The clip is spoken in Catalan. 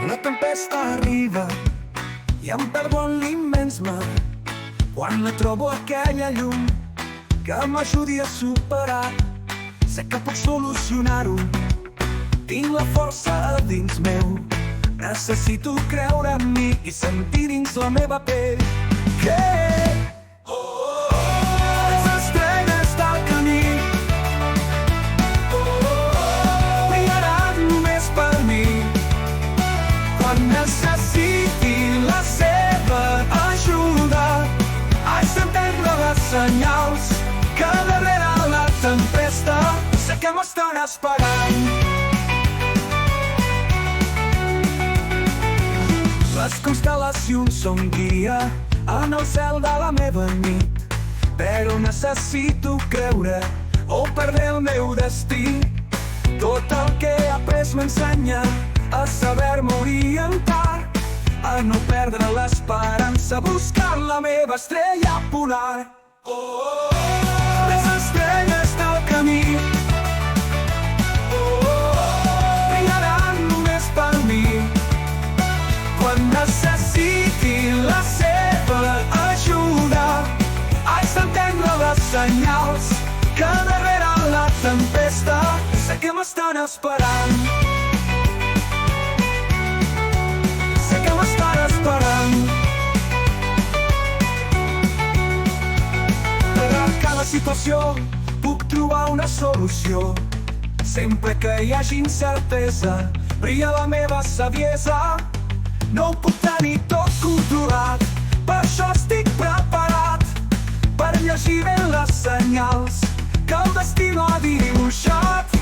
La tempesta arriba i em perdo en l'immens mar. Quan la trobo aquella llum que m'ajudi a superar, sé que puc solucionar-ho. Tinc la força a dins meu. Necessito creure en mi i sentir dins la meva pell que les estrelles del camí brillaran només per mi. Quan necessiti la seva ajuda, haig d'entendre les senyals que darrere la tempesta sé que m'estan esperant. Les constel·lacions són guia en el cel de la meva nit, però necessito creure o perdre el meu destí. Tot el que he après m'ensenya a saber-me orientar, a no perdre l'esperança, buscant la meva estrella polar. Les estrelles del camí brillaran només per mi. Quan necessiti la seva ajuda, haig d'entendre les senyals que darrere la tempesta sé que m'estan esperant. Sé que m'estan esperant. Per a cada situació puc trobar una solució. Sempre que hi hagi incertesa, brilla la meva saviesa. No ho puc tenir tot controlat, per això estic preparat per llegir bé les senyals que el destí no ha dibuixat.